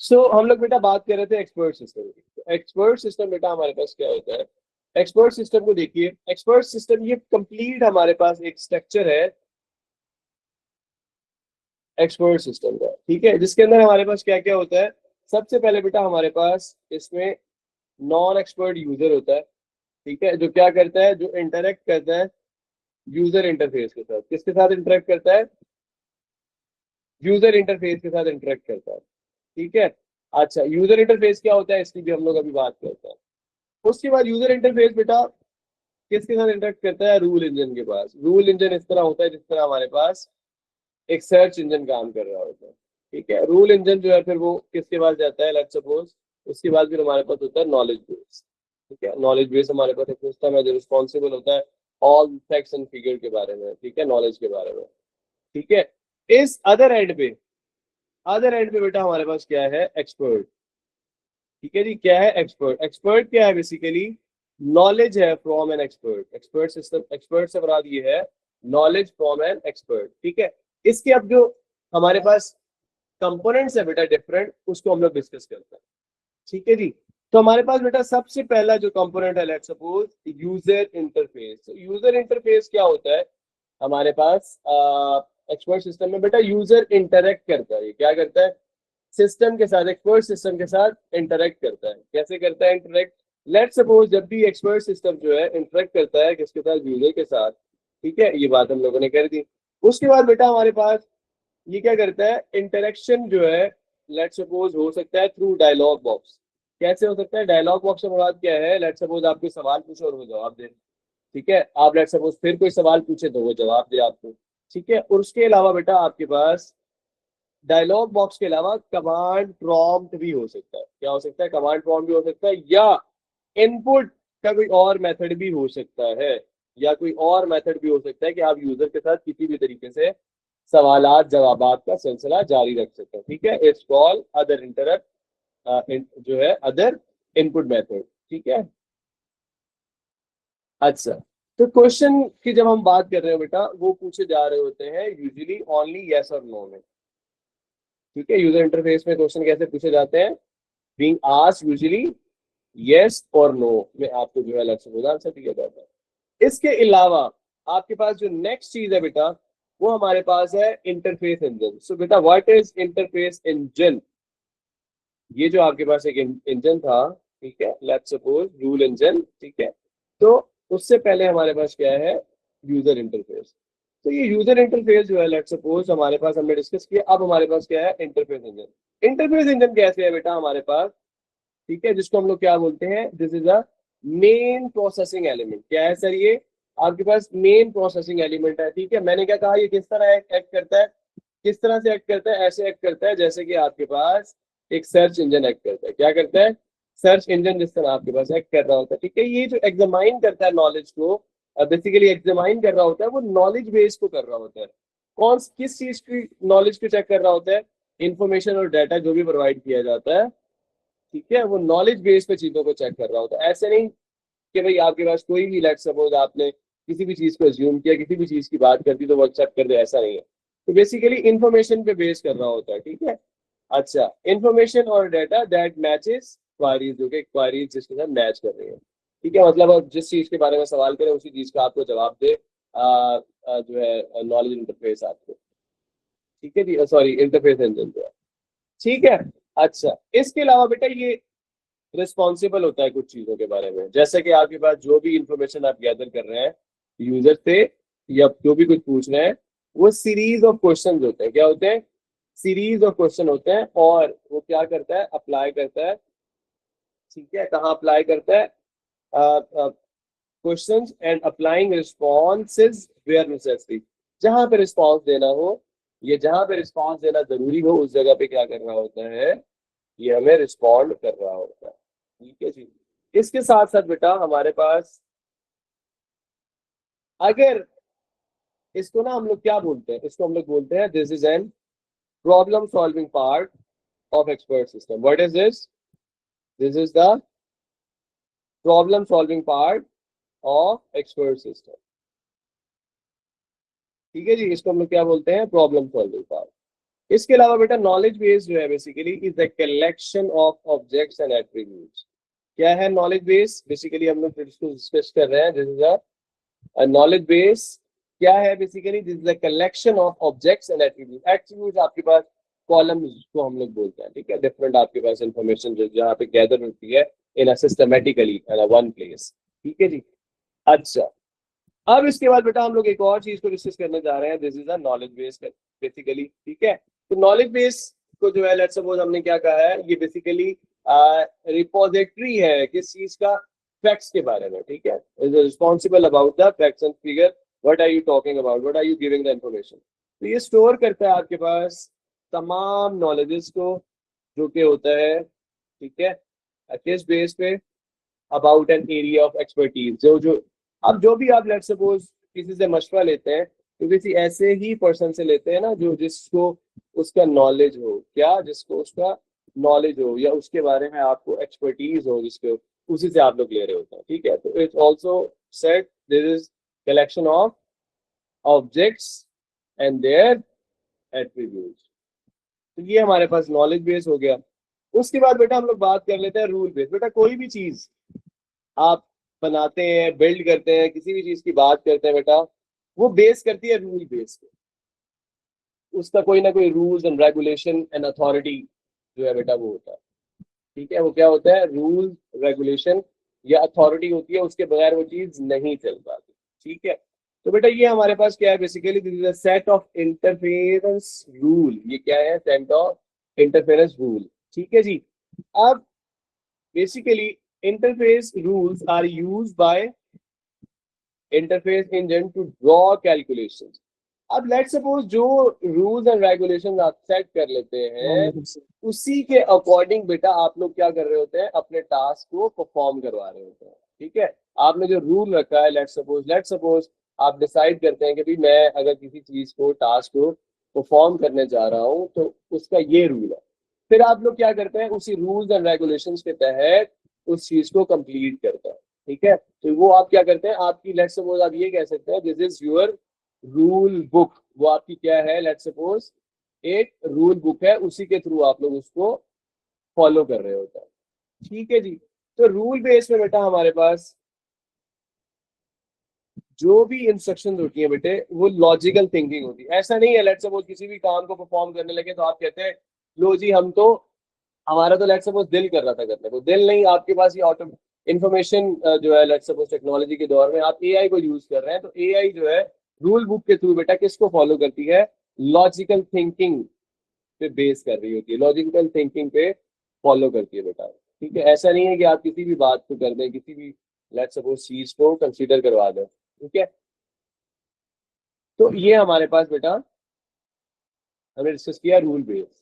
हम लोग बेटा बात कर रहे थे एक्सपर्ट सिस्टम की। तो एक्सपर्ट सिस्टम बेटा हमारे पास क्या होता है? एक्सपर्ट सिस्टम को देखिए, एक्सपर्ट सिस्टम ये कंप्लीट हमारे पास एक स्ट्रक्चर है एक्सपर्ट सिस्टम का, ठीक है, जिसके अंदर हमारे पास क्या क्या होता है। सबसे पहले बेटा हमारे पास इसमें नॉन एक्सपर्ट यूजर होता है, ठीक है, जो क्या करता है, जो इंटरेक्ट करता है यूजर इंटरफेस के साथ। किसके साथ इंटरेक्ट करता है? यूजर इंटरफेस के साथ इंटरेक्ट करता है, ठीक है। अच्छा, यूजर इंटरफेस क्या होता है इसकी भी हम लोग अभी बात करते हैं। उसके बाद यूजर इंटरफेस बेटा किसके साथ इंटरेक्ट करता है? रूल इंजन के पास। रूल इंजन इस तरह होता है जिस तरह हमारे पास एक सर्च इंजन काम कर रहा होता है, ठीक है। रूल इंजन जो है फिर वो किसके पास जाता है? लेट्स सपोज उसके बाद फिर हमारे पास होता है नॉलेज बेस, ठीक है। नॉलेज बेस हमारे पास एक सिस्टम है जो रिस्पॉन्सिबल होता है ऑल फैक्ट्स एंड फिगर के बारे में, ठीक है, नॉलेज के बारे में, ठीक है। इस अदर एंड पे बेटा हमारे पास क्या है? एक्सपर्ट, ठीक है जी। क्या है? एक्सपर्ट। एक्सपर्ट क्या है? बेसिकली नॉलेज है from an expert. Expert system, expert से मुराद ये है नॉलेज फ्रॉम एन एक्सपर्ट, ठीक है। इसके अब जो हमारे पास कंपोनेंट्स है बेटा डिफरेंट, उसको हम लोग डिस्कस करते हैं, ठीक है जी। तो हमारे पास बेटा सबसे पहला जो कंपोनेंट है, लेट्स सपोज यूजर इंटरफेस। तो यूजर इंटरफेस क्या होता है हमारे पास एक्सपर्ट सिस्टम में? बेटा यूजर इंटरेक्ट करता है। ये क्या करता है? सिस्टम के साथ, एक्सपर्ट सिस्टम के साथ इंटरेक्ट करता है। कैसे करता है इंटरेक्ट? लेट्स सपोज जब भी एक्सपर्ट सिस्टम जो है इंटरेक्ट करता है किसके साथ? यूजर के साथ, ठीक है। ये बात हम लोगों ने कर दी। उसके बाद बेटा हमारे पास ये क्या करता है? इंटरेक्शन जो है लेट्स सपोज हो सकता है थ्रू डायलॉग बॉक्स। कैसे हो सकता है? डायलॉग बॉक्स से मुराद क्या है? लेट्स सपोज आप कोई सवाल पूछो और वो जवाब दे, ठीक है। आप लेट्स सपोज फिर कोई सवाल पूछे तो वो जवाब दे आपको, ठीक है। और उसके अलावा बेटा आपके पास डायलॉग बॉक्स के अलावा कमांड प्रॉम्प्ट भी हो सकता है। क्या हो सकता है? कमांड प्रॉम्प्ट भी हो सकता है, या इनपुट का कोई और मेथड भी हो सकता है, या कोई और मेथड भी हो सकता है कि आप यूजर के साथ किसी भी तरीके से सवालात जवाबात का सिलसिला जारी रख सकते हैं, ठीक है। इट्स कॉल अदर इंटरप्ट जो है अदर इनपुट मेथड, ठीक है। अच्छा, तो क्वेश्चन की जब हम बात कर रहे हो बेटा, वो पूछे जा रहे होते हैं यूजुअली ओनली यस और नो में, ठीक है। यूजर इंटरफेस में क्वेश्चन कैसे पूछे जाते हैं? बीइंग आस्क्ड यूजुअली यस और नो में आपको जो है अलग से आंसर दिया जाता है। इसके अलावा आपके पास जो नेक्स्ट चीज है बेटा, वो हमारे पास है इंटरफेस इंजन। सो बेटा व्हाट इज इंटरफेस इंजन? ये जो आपके पास एक इंजन था, ठीक है, लेट्स सपोज रूल इंजन, ठीक है। तो उससे पहले हमारे पास क्या है? User interface. तो ये यूजर इंटरफेस जो है लेट्स सपोज हमारे पास हमने डिस्कस किया। अब हमारे पास क्या है? Interface engine. इंटरफेस इंजन कैसे है बेटा हमारे पास? ठीक है, जिसको हम लोग क्या बोलते हैं? This is a main processing element. क्या है सर? ये आपके पास मेन प्रोसेसिंग एलिमेंट है, ठीक है। मैंने क्या कहा? ये किस तरह एक्ट करता है? किस तरह से एक्ट करता है? ऐसे एक्ट करता है जैसे कि आपके पास एक सर्च इंजन एक्ट करता है। क्या करता है? सर्च इंजन जिस तरह आपके पास एक्ट कर रहा होता है, ठीक है। ये जो एग्जामाइन करता है नॉलेज को, बेसिकली एग्जामाइन कर रहा होता है, वो नॉलेज बेस को कर रहा होता है। कौन किस चीज की नॉलेज को चेक कर रहा होता है? इंफॉर्मेशन और डाटा जो भी प्रोवाइड किया जाता है, ठीक है, वो नॉलेज बेस पे चीजों को चेक कर रहा होता है। ऐसे नहीं कि भाई आपके पास कोई भी, लेट्स सपोज आपने किसी भी चीज को अज्यूम किया, किसी भी चीज की बात कर दी तो वो एक्सेप्ट कर दे, ऐसा नहीं है। तो बेसिकली इंफॉर्मेशन पे बेस कर रहा होता है, ठीक है। अच्छा, इंफॉर्मेशन और डाटा दैट मैचेस क्वारीज, जो कि क्वारीज जिसके साथ मैच कर रही है, ठीक है। मतलब आप जिस चीज के बारे में सवाल करें उसी चीज का आपको जवाब दे जो है नॉलेज इंटरफेस आपको, ठीक है जी, सॉरी इंटरफेस इंजन जो है, ठीक है। अच्छा, इसके अलावा बेटा ये रिस्पॉन्सिबल होता है कुछ चीजों के बारे में, जैसे कि आपके पास जो भी इंफॉर्मेशन आप गैदर कर रहे हैं यूजर से, या जो भी कुछ पूछ रहे हैं, वो सीरीज ऑफ क्वेश्चन होते हैं। क्या होते हैं? सीरीज ऑफ क्वेश्चन होते हैं। और वो क्या करता है? अप्लाई करता है, ठीक है। कहाँ अप्लाई करता है? Questions and applying responses where necessary. जहां पे रिस्पॉन्स देना हो, ये जहां पे रिस्पॉन्स देना जरूरी हो, उस जगह पे क्या कर रहा होता है? ये हमें रिस्पॉन्ड कर रहा होता है, ठीक है जी। इसके साथ साथ बेटा हमारे पास, अगर इसको ना हम लोग क्या बोलते हैं? इसको हम लोग बोलते हैं this is an problem solving part of expert system. What is this? This is the problem solving part of expert system, ठीक है जी। इसको हम लोग क्या बोलते हैं? Problem solving part. इसके अलावा बेटा नॉलेज बेस जो है basically is the collection of objects and attributes. क्या है नॉलेज बेस? बेसिकली हम लोग डिस्कस कर रहे हैं, this is a knowledge base. क्या है basically? This is the collection of objects and attribute. Attribute आपके पास कॉलम्स को हम लोग बोलते हैं, ठीक है, डिफरेंट आपके पास इंफॉर्मेशन जो जहाँ पे गैदर होती है in a systematically in a one place, ठीक है जी। अच्छा, अब इसके बाद बेटा हम लोग एक और चीज को डिस्कस करने जा रहे हैं, this is a knowledge base basically, ठीक है। तो नॉलेज बेस को जो है लेट्स सपोज हमने क्या कहा है, ये बेसिकली रिपोजिटरी है किस चीज का? फैक्ट्स के बारे में, ठीक है। Is responsible about the facts and figure, what are you talking about, what are you giving the information. तो ये स्टोर करता है आपके पास तमाम नॉलेजेस को जो कि होता है, ठीक है, किस बेस पे? About an area of expertise. जो अब जो भी आप लेट्स सपोज किसी से मशवरा लेते हैं तो किसी ऐसे ही पर्सन से लेते हैं ना जो जिसको उसका नॉलेज हो, क्या जिसको उसका नॉलेज हो या उसके बारे में आपको एक्सपर्टीज हो, जिसको उसी से आप लोग ले रहे होते हैं, ठीक है। तो it's also set this is collection of objects and their attributes. तो ये हमारे पास नॉलेज बेस हो गया। उसके बाद बेटा हम लोग बात कर लेते हैं रूल बेस। बेटा कोई भी चीज आप बनाते हैं, बिल्ड करते हैं, किसी भी चीज की बात करते हैं बेटा, वो बेस करती है रूल बेस पे। उसका कोई ना कोई rules and regulation and authority जो है बेटा वो होता है, ठीक है। वो क्या होता है? रूल, रेगुलेशन या अथॉरिटी होती है, उसके बगैर वो चीज नहीं चल पाती, ठीक है। तो बेटा ये हमारे पास क्या है basically? This is a set of interference rule. ये क्या है? सेट ऑफ इंटरफेरेंस रूल, ठीक है जी। अब basically interface rules are used by interface engine to draw calculations. अब लेट सपोज जो रूल्स एंड रेगुलेशंस आप सेट कर लेते हैं उसी के अकॉर्डिंग बेटा आप लोग क्या कर रहे होते हैं? अपने टास्क को परफॉर्म करवा रहे होते हैं, ठीक है। आपने जो रूल रखा है, लेट सपोज आप डिसाइड करते हैं कि भाई मैं अगर किसी चीज को, टास्क को परफॉर्म करने जा रहा हूं तो उसका ये रूल है। फिर आप लोग क्या करते हैं? उसी रूल्स एंड रेगुलेशंस के तहत उस चीज को कंप्लीट करते हैं, ठीक है। तो वो आप क्या करते हैं? आपकी लेट्स सपोज आप ये कह सकते हैं this is your rule book. वो आपकी क्या है? लेट्स सपोज एक रूल बुक है, उसी के थ्रू आप लोग उसको फॉलो कर रहे होते हैं, ठीक है जी। तो रूल बेस में बेटा हमारे पास जो भी इंस्ट्रक्शंस होती है बेटे वो लॉजिकल थिंकिंग होती है। ऐसा नहीं है लेट्स सपोज किसी भी काम को परफॉर्म करने लगे तो आप कहते हैं लो जी हम तो, हमारा तो लेट्स सपोज दिल कर रहा था करने को, दिल नहीं, आपके पास ये ऑटो इन्फॉर्मेशन जो है, लेट्स सपोज टेक्नोलॉजी के दौर में आप एआई को यूज कर रहे हैं, तो एआई जो है रूल बुक के थ्रू बेटा किसको फॉलो करती है? लॉजिकल थिंकिंग पे बेस कर रही होती है, लॉजिकल थिंकिंग पे फॉलो करती है बेटा, ठीक है। ऐसा नहीं है कि आप किसी भी बात को कर दें, किसी भी लेट्स सपोज चीज को कंसीडर करवा दें, ठीक है। तो ये हमारे पास बेटा हमने डिस्कस किया रूल बेस।